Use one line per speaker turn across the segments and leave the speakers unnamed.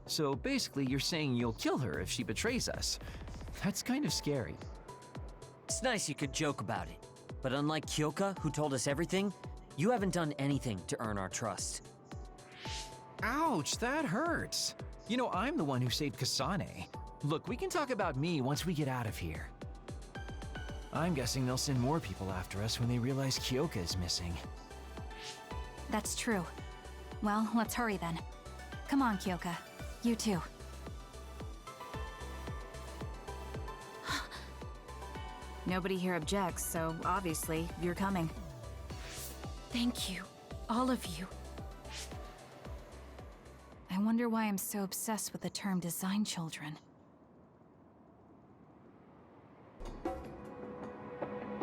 So basically, you're saying you'll kill her if she betrays us. That's kind of scary.
It's nice you could joke about it. But unlike Kyoka, who told us everything, you haven't done anything to earn our trust.
Ouch, that hurts. You know, I'm the one who saved Kasane. Look, we can talk about me once we get out of here. I'm guessing they'll send more people after us when they realize Kyoka is missing.
That's true. Well, let's hurry then. Come on, Kyoka. You too. Nobody here objects, so obviously you're coming. Thank you, all of you. I wonder why I'm so obsessed with the term design children.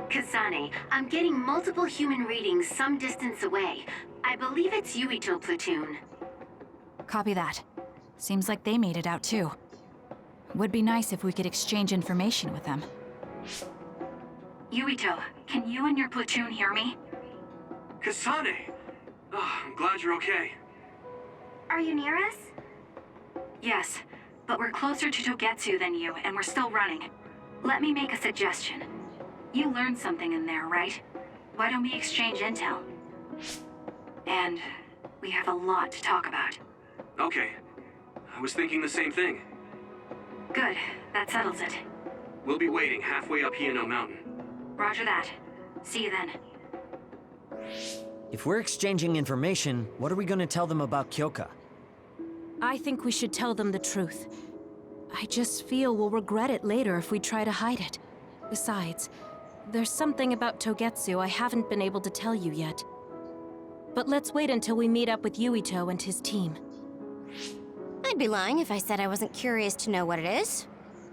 Kasane, I'm getting multiple human readings some distance away. I believe it's Yuito platoon.
Copy that. Seems like they made it out too. Would be nice if we could exchange information with them.
Yuito, can you and your platoon hear me?
Kasane! Oh, I'm glad you're okay.
Are you near us? Yes, but we're closer to Togetsu than you, and we're still running. Let me make a suggestion. You learned something in there, right? Why don't we exchange intel? And we have a lot to talk about.
Okay. I was thinking the same thing.
Good, that settles it.
We'll be waiting halfway up Hino Mountain.
Roger that. See you then.
If we're exchanging information, what are we gonna tell them about Kyoka?
I think we should tell them the truth. I just feel we'll regret it later if we try to hide it. Besides, there's something about Togetsu I haven't been able to tell you yet. But let's wait until we meet up with Yuito and his team.
I'd be lying if I said I wasn't curious to know what it is.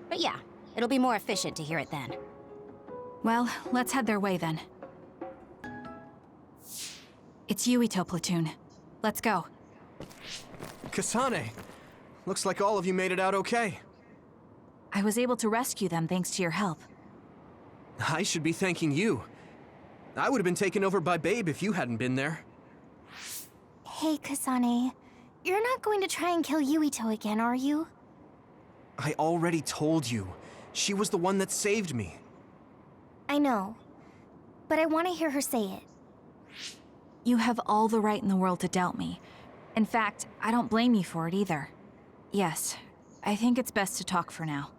But yeah, it'll be more efficient to hear it then.
Well, let's head their way then. It's Yuito platoon. Let's go.
Kasane! Looks like all of you made it out okay.
I was able to rescue them thanks to your help.
I should be thanking you. I would have been taken over by Babe if you hadn't been there.
Hey, Kasane. You're not going to try and kill Yuito again, are you?
I already told you. She was the one that saved me.
I know. But I want to hear her say it.
You have all the right in the world to doubt me. In fact, I don't blame you for it either. Yes, I think it's best to talk for now.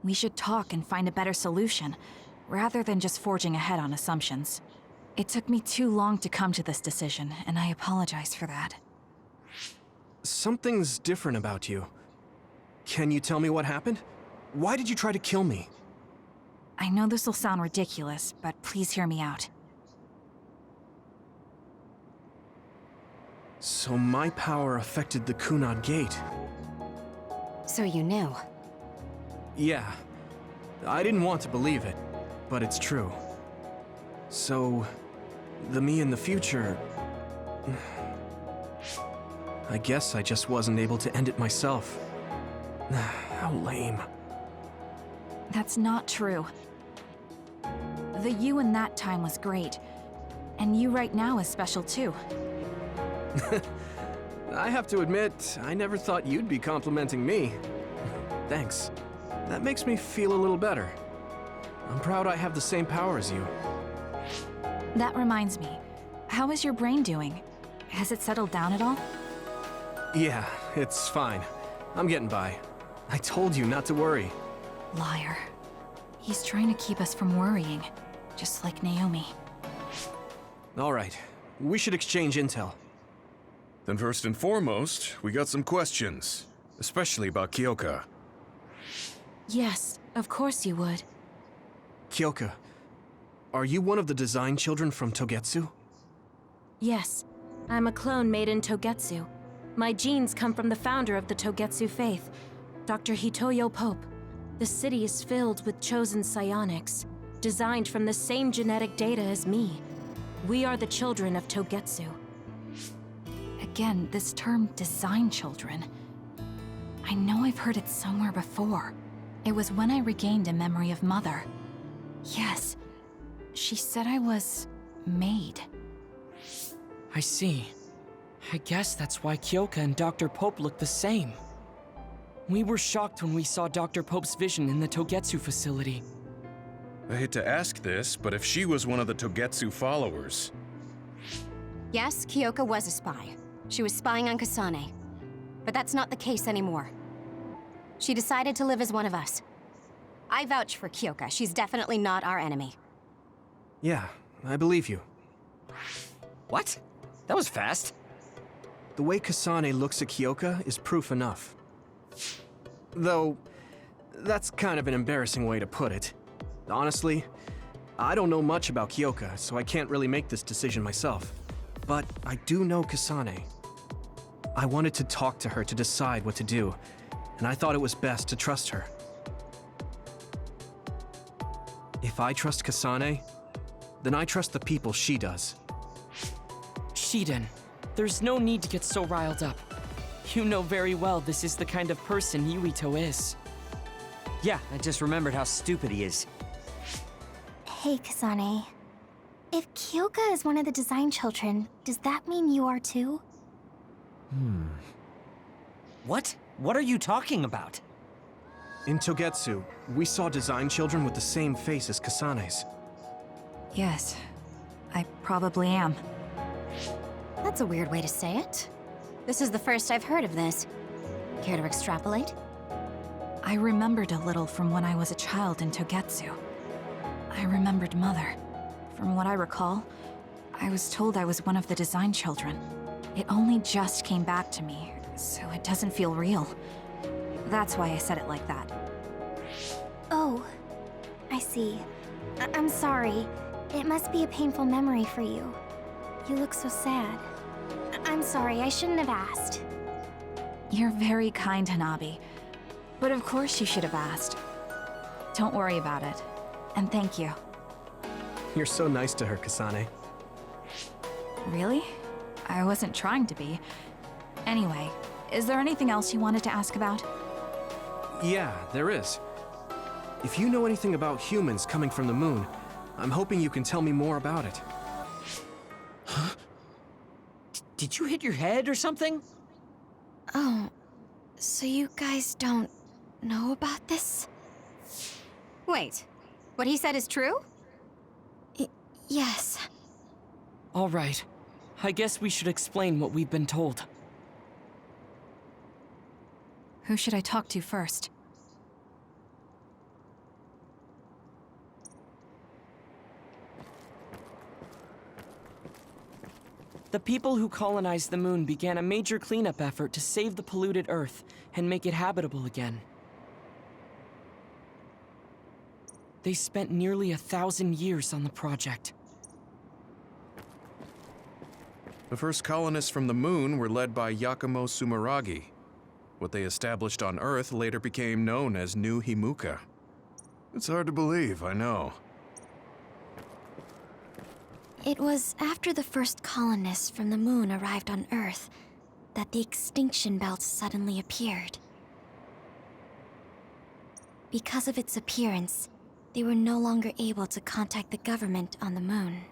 We should talk and find a better solution, rather than just forging ahead on assumptions. It took me too long to come to this decision, and I apologize for that.
Something's different about you. Can you tell me what happened? Why did you try to kill me?
I know this will sound ridiculous, but please hear me out.
So my power affected the Kunad Gate.
So you knew.
Yeah. I didn't want to believe it, but it's true. So, the me in the future... I guess I just wasn't able to end it myself. How lame.
That's not true. The you in that time was great, and you right now is special too.
I have to admit, I never thought you'd be complimenting me. Thanks. That makes me feel a little better. I'm proud I have the same power as you.
That reminds me, how is your brain doing? Has it settled down at all?
Yeah, it's fine. I'm getting by. I told you not to worry.
Liar. He's trying to keep us from worrying, just like Naomi.
All right, we should exchange intel.
Then first and foremost, we got some questions, especially about Kyoka.
Yes, of course you would.
Kyoka, are you one of the design children from Togetsu?
Yes, I'm a clone made in Togetsu. My genes come from the founder of the Togetsu faith, Dr. Hitoyo Pope. The city is filled with chosen psionics, designed from the same genetic data as me. We are the children of Togetsu.
Again, this term design children. I know I've heard it somewhere before. It was when I regained a memory of Mother. Yes, she said I was made.
I see. I guess that's why Kyoka and Dr. Pope look the same. We were shocked when we saw Dr. Pope's vision in the Togetsu facility.
I hate to ask this, but if she was one of the Togetsu followers...
Yes, Kyoka was a spy. She was spying on Kasane. But that's not the case anymore. She decided to live as one of us. I vouch for Kyoka. She's definitely not our enemy.
Yeah, I believe you.
What? That was fast.
The way Kasane looks at Kyoka is proof enough. Though, that's kind of an embarrassing way to put it. Honestly, I don't know much about Kyoka, so I can't really make this decision myself. But I do know Kasane. I wanted to talk to her to decide what to do, and I thought it was best to trust her. If I trust Kasane, then I trust the people she does.
Shiden, there's no need to get so riled up. You know very well this is the kind of person Yuito is.
Yeah, I just remembered how stupid he is.
Hey, Kasane. If Kyoka is one of the design children, does that mean you are too?
What? What are you talking about?
In Togetsu, we saw design children with the same face as Kasane's.
Yes, I probably am.
That's a weird way to say it. This is the first I've heard of this. Care to extrapolate?
I remembered a little from when I was a child in Togetsu. I remembered Mother. From what I recall, I was told I was one of the design children. It only just came back to me, so it doesn't feel real. That's why I said it like that.
Oh, I see. I'm sorry. It must be a painful memory for you. You look so sad. I'm sorry, I shouldn't have asked.
You're very kind, Hanabi. But of course you should have asked. Don't worry about it. And thank you.
You're so nice to her, Kasane.
Really? I wasn't trying to be. Anyway, is there anything else you wanted to ask about?
Yeah, there is. If you know anything about humans coming from the moon, I'm hoping you can tell me more about it.
Huh? Did you hit your head or something?
Oh, so you guys don't know about this?
Wait, what he said is true?
Yes.
All right. I guess we should explain what we've been told.
Who should I talk to first?
The people who colonized the moon began a major cleanup effort to save the polluted Earth and make it habitable again. They spent nearly 1,000 years on the project.
The first colonists from the moon were led by Yakumo Sumeragi. What they established on Earth later became known as New Himuka. It's hard to believe, I know.
It was after the first colonists from the moon arrived on Earth that the extinction belt suddenly appeared. Because of its appearance, they were no longer able to contact the government on the moon.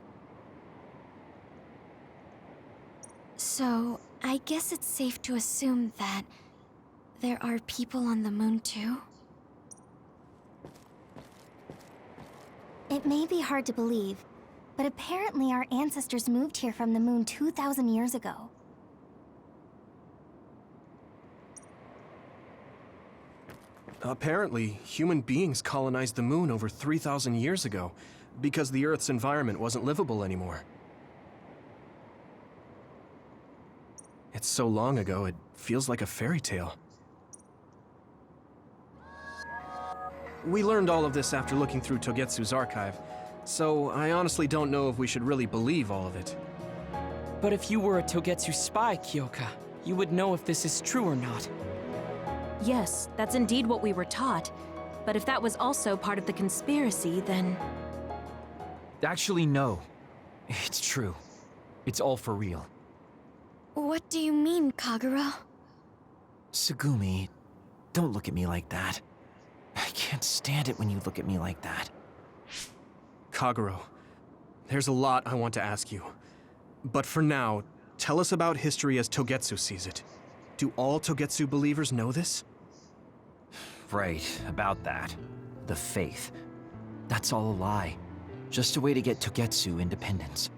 So, I guess it's safe to assume that there are people on the moon too? It may be hard to believe, but apparently our ancestors moved here from the moon 2,000 years ago.
Apparently, human beings colonized the moon over 3,000 years ago, because the Earth's environment wasn't livable anymore. It's so long ago, it feels like a fairy tale. We learned all of this after looking through Togetsu's archive, so I honestly don't know if we should really believe all of it.
But if you were a Togetsu spy, Kyoka, you would know if this is true or not.
Yes, that's indeed what we were taught. But if that was also part of the conspiracy, then...
Actually, no. It's true. It's all for real.
What do you mean, Kagura?
Tsugumi, don't look at me like that. I can't stand it when you look at me like that.
Kaguro, there's a lot I want to ask you. But for now, tell us about history as Togetsu sees it. Do all Togetsu believers know this?
Right, about that. The faith. That's all a lie. Just a way to get Togetsu independence.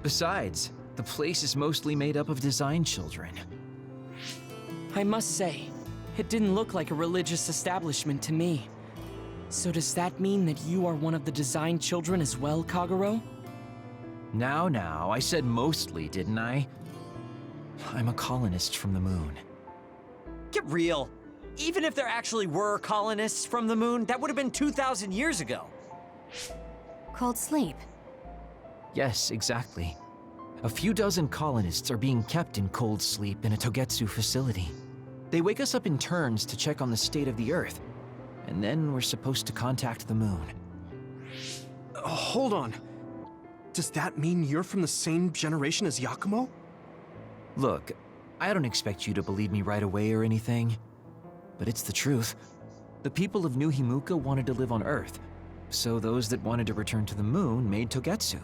Besides, the place is mostly made up of design children.
I must say, it didn't look like a religious establishment to me. So does that mean that you are one of the design children as well, Kagero?
Now, I said mostly, didn't I? I'm a colonist from the moon.
Get real. Even if there actually were colonists from the moon, that would have been 2,000 years ago.
Cold sleep.
Yes, exactly. A few dozen colonists are being kept in cold sleep in a Togetsu facility. They wake us up in turns to check on the state of the Earth, and then we're supposed to contact the moon.
Hold on. Does that mean you're from the same generation as Yakumo?
Look, I don't expect you to believe me right away or anything, but it's the truth. The people of New Himuka wanted to live on Earth, so those that wanted to return to the moon made Togetsu.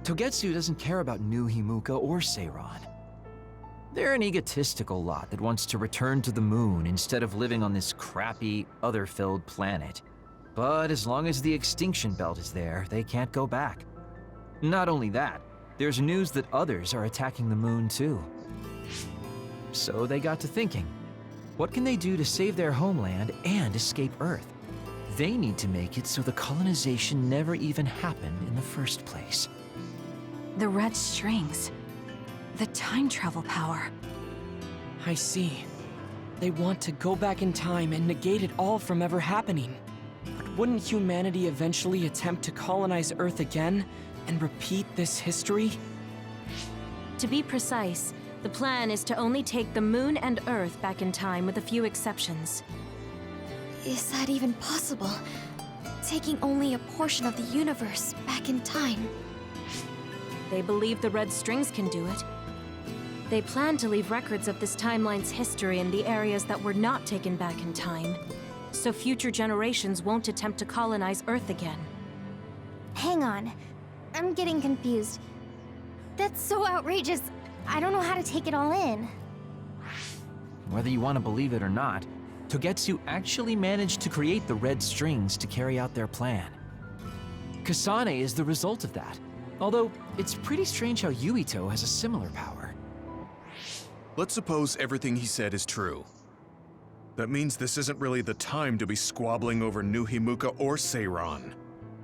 Togetsu doesn't care about New Himuka or Seiran. They're an egotistical lot that wants to return to the moon instead of living on this crappy, other-filled planet. But as long as the extinction belt is there, they can't go back. Not only that, there's news that others are attacking the moon too. So they got to thinking, what can they do to save their homeland and escape Earth? They need to make it so the colonization never even happened in the first place.
The red strings. The time travel power.
I see. They want to go back in time and negate it all from ever happening. But wouldn't humanity eventually attempt to colonize Earth again and repeat this history?
To be precise, the plan is to only take the moon and Earth back in time with a few exceptions.
Is that even possible? Taking only a portion of the universe back in time?
They believe the red strings can do it. They plan to leave records of this timeline's history in the areas that were not taken back in time, so future generations won't attempt to colonize Earth again.
Hang on. I'm getting confused. That's so outrageous. I don't know how to take it all in.
Whether you want to believe it or not, Togetsu actually managed to create the red strings to carry out their plan. Kasane is the result of that, although it's pretty strange how Yuito has a similar power.
Let's suppose everything he said is true. That means this isn't really the time to be squabbling over New Himuka or Seiran.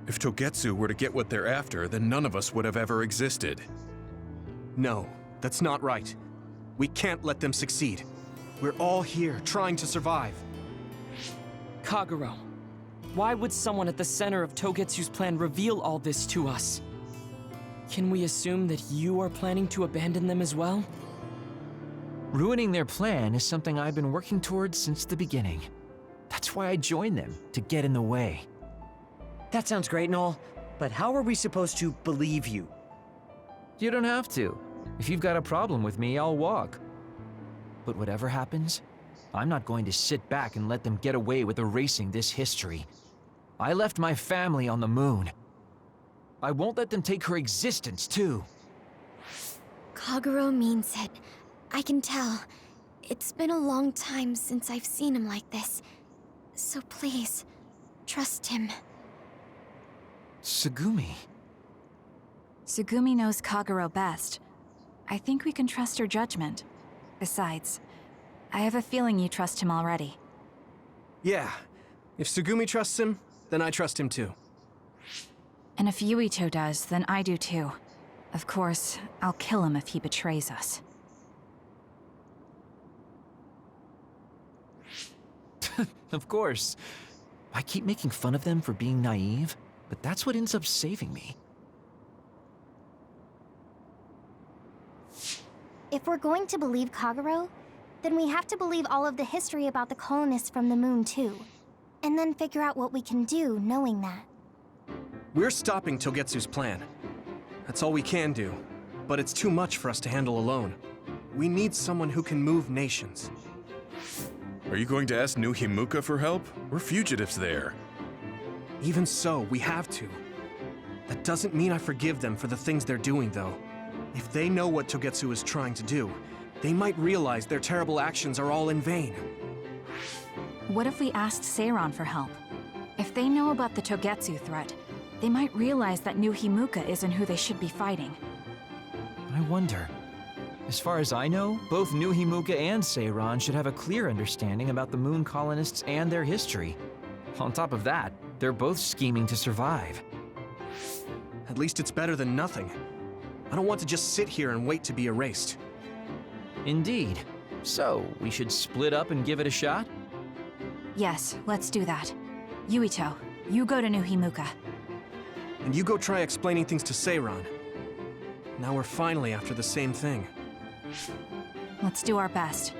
If Togetsu were to get what they're after, then none of us would have ever existed.
No, that's not right. We can't let them succeed. We're all here trying to survive.
Kagero, why would someone at the center of Togetsu's plan reveal all this to us? Can we assume that you are planning to abandon them as well?
Ruining their plan is something I've been working towards since the beginning. That's why I joined them, to get in the way.
That sounds great and all, but how are we supposed to believe you?
You don't have to. If you've got a problem with me, I'll walk. But whatever happens, I'm not going to sit back and let them get away with erasing this history. I left my family on the moon. I won't let them take her existence, too.
Kagero means it. I can tell. It's been a long time since I've seen him like this. So please, trust him.
Tsugumi.
Tsugumi knows Kagero best. I think we can trust her judgment. Besides, I have a feeling you trust him already.
Yeah. If Tsugumi trusts him, then I trust him too.
And if Yuito does, then I do too. Of course, I'll kill him if he betrays us.
Of course. I keep making fun of them for being naive, but that's what ends up saving me.
If we're going to believe Kagero, then we have to believe all of the history about the colonists from the moon too. And then figure out what we can do knowing that.
We're stopping Togetsu's plan. That's all we can do. But it's too much for us to handle alone. We need someone who can move nations.
Are you going to ask New Himuka for help? We're fugitives there.
Even so, we have to. That doesn't mean I forgive them for the things they're doing, though. If they know what Togetsu is trying to do, they might realize their terrible actions are all in vain.
What if we asked Seiran for help? If they know about the Togetsu threat, they might realize that New Himuka isn't who they should be fighting.
I wonder. As far as I know, both New Himuka and Seiran should have a clear understanding about the Moon colonists and their history. On top of that, they're both scheming to survive.
At least it's better than nothing. I don't want to just sit here and wait to be erased.
Indeed. So, we should split up and give it a shot?
Yes, let's do that. Yuito, you go to New Himuka.
And you go try explaining things to Seiran. Now we're finally after the same thing.
Let's do our best.